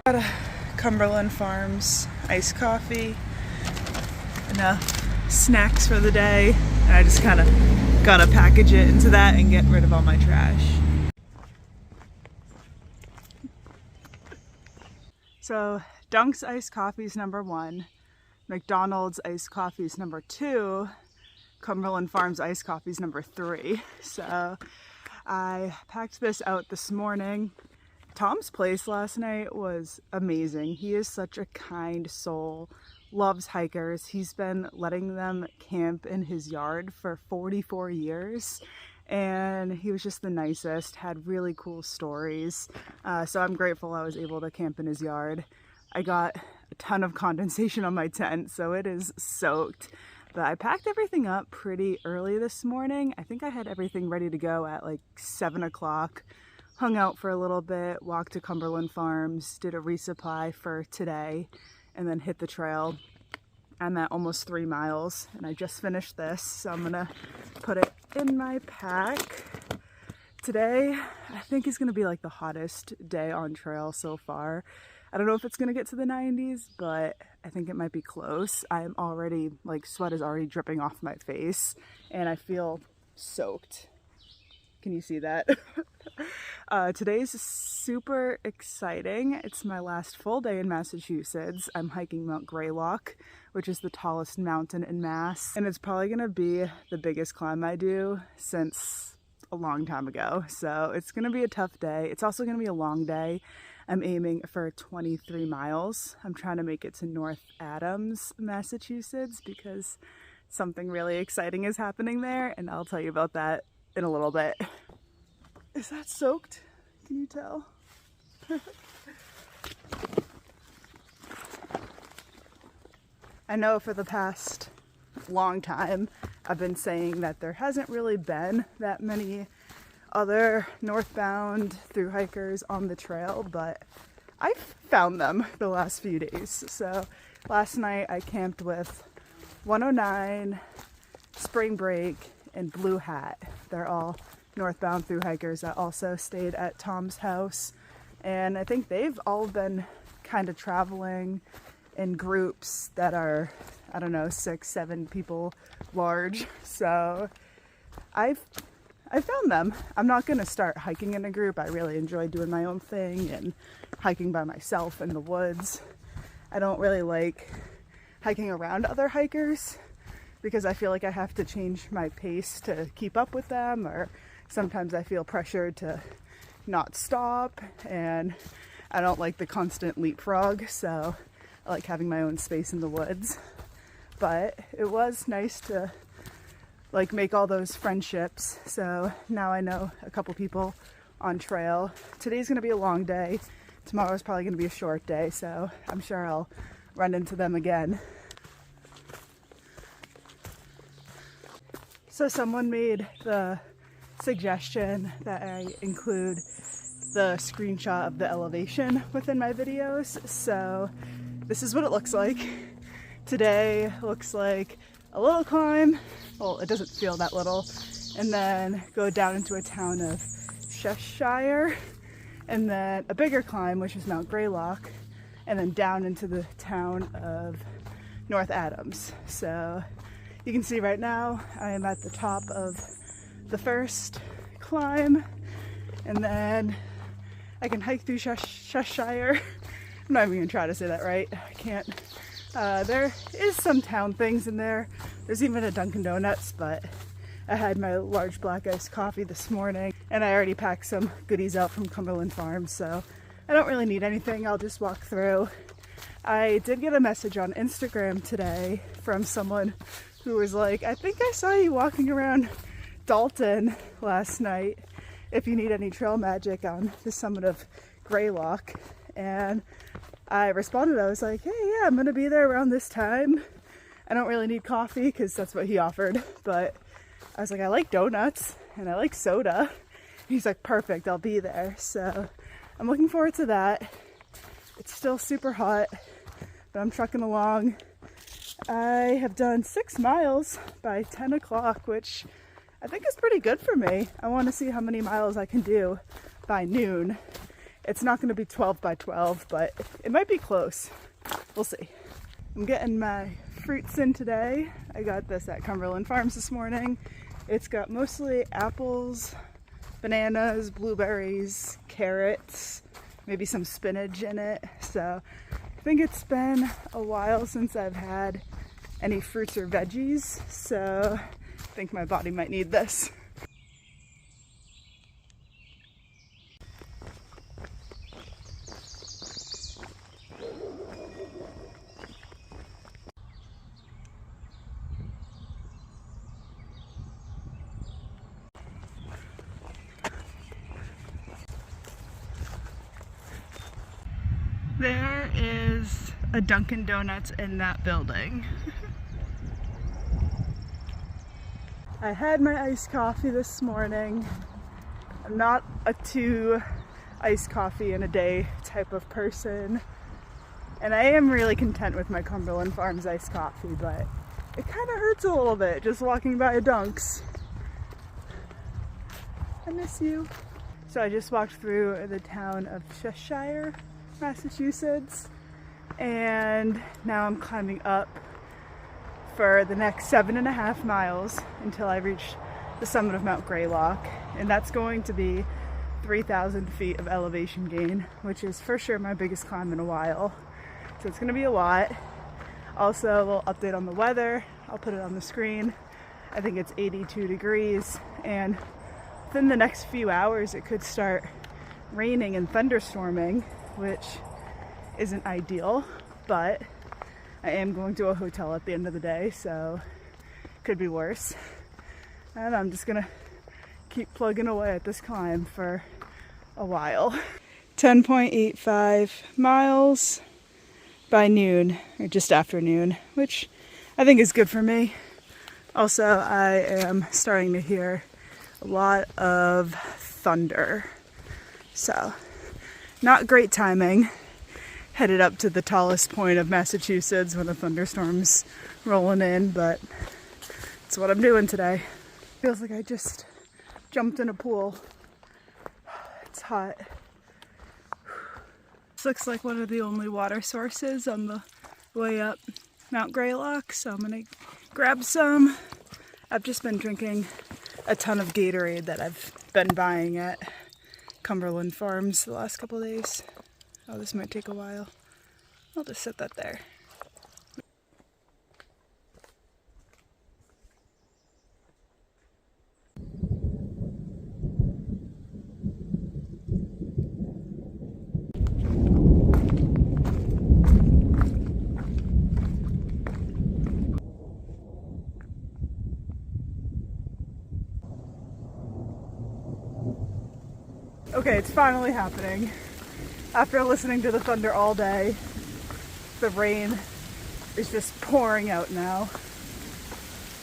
Got a Cumberland Farms iced coffee, enough snacks for the day, and I just kind of gotta package it into that and get rid of all my trash. So Dunk's iced coffee is number 1, McDonald's iced coffee is number 2, Cumberland Farms iced coffee is number 3. So I packed this out this morning. Tom's place last night was amazing. He is such a kind soul, loves hikers. He's been letting them camp in his yard for 44 years. And he was just the nicest, had really cool stories. So I'm grateful I was able to camp in his yard. I got a ton of condensation on my tent, so it is soaked. But I packed everything up pretty early this morning. I think I had everything ready to go at like 7 o'clock. Hung out for a little bit, walked to Cumberland Farms, did a resupply for today, and then hit the trail. I'm at almost 3 miles, and I just finished this, so I'm gonna put it in my pack. Today, I think is gonna be like the hottest day on trail so far. I don't know if it's gonna get to the 90s, but I think it might be close. I'm already, like, sweat is already dripping off my face, and I feel soaked. Can you see that? Today's super exciting. It's my last full day in Massachusetts. I'm hiking Mount Greylock, which is the tallest mountain in Mass. And it's probably gonna be the biggest climb I do since a long time ago. So it's gonna be a tough day. It's also gonna be a long day. I'm aiming for 23 miles. I'm trying to make it to North Adams, Massachusetts, because something really exciting is happening there, and I'll tell you about that in a little bit. Is that soaked? Can you tell? I know for the past long time I've been saying that there hasn't really been that many other northbound through hikers on the trail, but I've found them the last few days. So last night I camped with 109, Spring Break, and Blue Hat. They're all northbound through hikers that also stayed at Tom's house, and I think they've all been kind of traveling in groups that are, I don't know, 6-7 people large. So I found them. I'm not gonna start hiking in a group. I really enjoy doing my own thing and hiking by myself in the woods. I don't really like hiking around other hikers because I feel like I have to change my pace to keep up with them, or sometimes I feel pressured to not stop, and I don't like the constant leapfrog, so I like having my own space in the woods. But it was nice to like make all those friendships, so now I know a couple people on trail. Today's gonna be a long day. Tomorrow's probably gonna be a short day, so I'm sure I'll run into them again. So someone made the suggestion that I include the screenshot of the elevation within my videos. So this is what it looks like. Today looks like a little climb. Well, it doesn't feel that little. And then go down into a town of Cheshire. And then a bigger climb, which is Mount Greylock. And then down into the town of North Adams. So you can see right now I am at the top of the first climb, and then I can hike through Cheshire. I'm not even gonna try to say that right. I can't. There is some town things in there. There's even a Dunkin' Donuts, but I had my large black iced coffee this morning, and I already packed some goodies out from Cumberland Farms, so I don't really need anything. I'll just walk through. I did get a message on Instagram today from someone who was like, I think I saw you walking around Dalton last night, if you need any trail magic on the summit of Greylock. And I responded, I was like, hey, yeah, I'm gonna be there around this time. I don't really need coffee because that's what he offered, but I was like, I like donuts and I like soda. He's like, perfect, I'll be there. So I'm looking forward to that. It's still super hot, but I'm trucking along. I have done 6 miles by 10 o'clock, which I think is pretty good for me. I want to see how many miles I can do by noon. It's not going to be 12 by 12, but it might be close. We'll see. I'm getting my fruits in today. I got this at Cumberland Farms this morning. It's got mostly apples, bananas, blueberries, carrots, maybe some spinach in it. So I think it's been a while since I've had any fruits or veggies, so I think my body might need this. There is a Dunkin' Donuts in that building. I had my iced coffee this morning. I'm not a 2 iced coffee in a day type of person. And I am really content with my Cumberland Farms iced coffee, but it kind of hurts a little bit just walking by a Dunk's. I miss you. So I just walked through the town of Cheshire, Massachusetts, and now I'm climbing up for the next 7.5 miles until I reach the summit of Mount Greylock, and that's going to be 3,000 feet of elevation gain, which is for sure my biggest climb in a while. So it's going to be a lot. Also, a little update on the weather. I'll put it on the screen. I think it's 82 degrees, and within the next few hours it could start raining and thunderstorming, which isn't ideal, but I am going to a hotel at the end of the day, so it could be worse. And I'm just gonna keep plugging away at this climb for a while. 10.85 miles by noon, or just after noon, which I think is good for me. Also, I am starting to hear a lot of thunder, so not great timing. Headed up to the tallest point of Massachusetts when a thunderstorm's rolling in, but it's what I'm doing today. Feels like I just jumped in a pool. It's hot. This looks like one of the only water sources on the way up Mount Greylock, so I'm gonna grab some. I've just been drinking a ton of Gatorade that I've been buying at Cumberland Farms the last couple days. Oh, this might take a while. I'll just set that there. Okay, it's finally happening. After listening to the thunder all day, the rain is just pouring out now.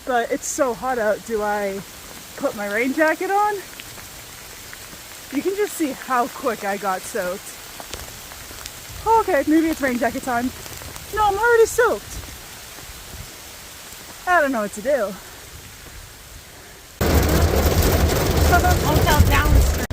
But it's so hot out, do I put my rain jacket on? You can just see how quick I got soaked. Oh, okay, maybe it's rain jacket time. No, I'm already soaked. I don't know what to do. Hotel downstairs.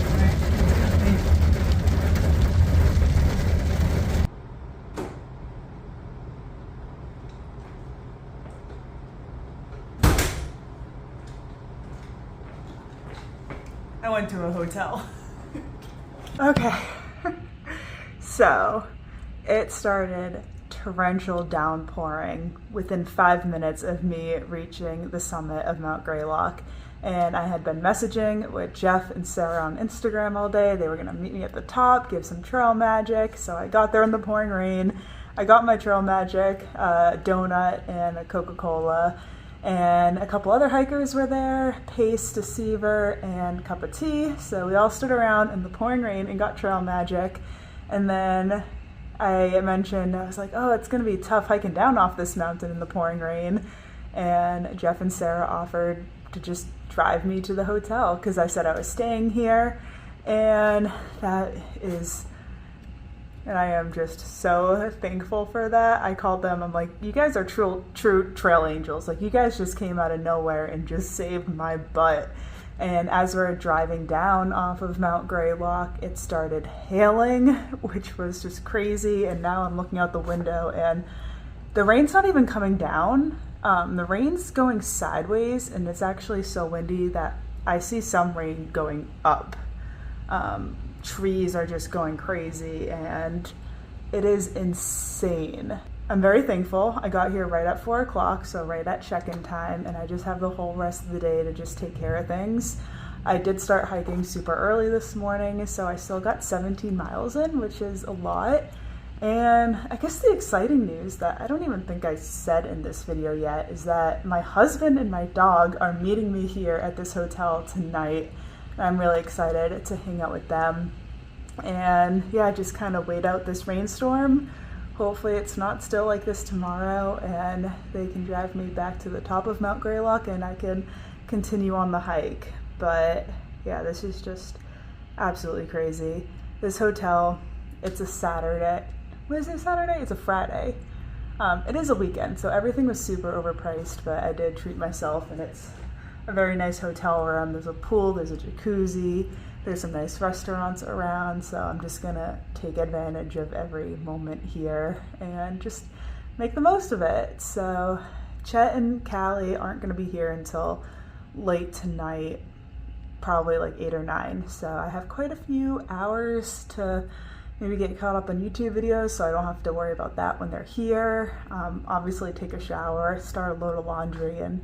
I went to a hotel. Okay, so it started torrential downpouring within 5 minutes of me reaching the summit of Mount Greylock. And I had been messaging with Jeff and Sarah on Instagram all day. They were gonna meet me at the top, give some trail magic. So I got there in the pouring rain. I got my trail magic, a donut and a Coca-Cola. And a couple other hikers were there, Pace, Deceiver, and Cup of Tea. So we all stood around in the pouring rain and got trail magic. And then I mentioned, I was like, oh, it's gonna be tough hiking down off this mountain in the pouring rain. And Jeff and Sarah offered to just drive me to the hotel because I said I was staying here. And I am just so thankful for that. I called them, I'm like, you guys are true trail angels. Like, you guys just came out of nowhere and just saved my butt. And as we're driving down off of Mount Greylock, it started hailing, which was just crazy. And now I'm looking out the window and the rain's not even coming down. The rain's going sideways, and it's actually so windy that I see some rain going up. Trees are just going crazy and it is insane. I'm very thankful. I got here right at 4 o'clock, so right at check-in time, and I just have the whole rest of the day to just take care of things. I did start hiking super early this morning, so I still got 17 miles in, which is a lot. And I guess the exciting news that I don't even think I said in this video yet is that my husband and my dog are meeting me here at this hotel tonight. I'm really excited to hang out with them. And yeah, just kind of wait out this rainstorm. Hopefully it's not still like this tomorrow and they can drive me back to the top of Mount Greylock and I can continue on the hike. But yeah, this is just absolutely crazy. This hotel, it's a Saturday. What is it, Saturday? It's a Friday. It is a weekend, so everything was super overpriced, but I did treat myself, and it's a very nice hotel room. There's a pool, there's a jacuzzi, there's some nice restaurants around, so I'm just gonna take advantage of every moment here and just make the most of it. So Chet and Callie aren't gonna be here until late tonight, probably like 8 or 9. So I have quite a few hours to maybe get caught up on YouTube videos, so I don't have to worry about that when they're here. Obviously take a shower, start a load of laundry, and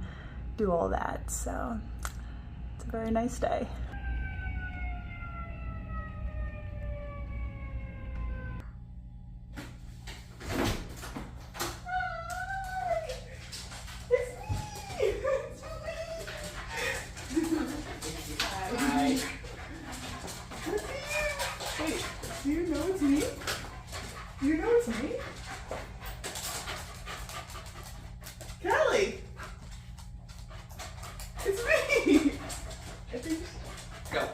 do all that. So it's a very nice day. Do you know it's me? Do you know it's me? Callie! It's me! I think... Go.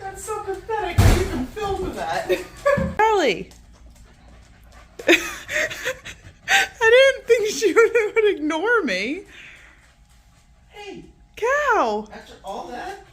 That's so pathetic. I didn't even film that. Callie! I didn't think she would ignore me. Hey! Cow! After all that?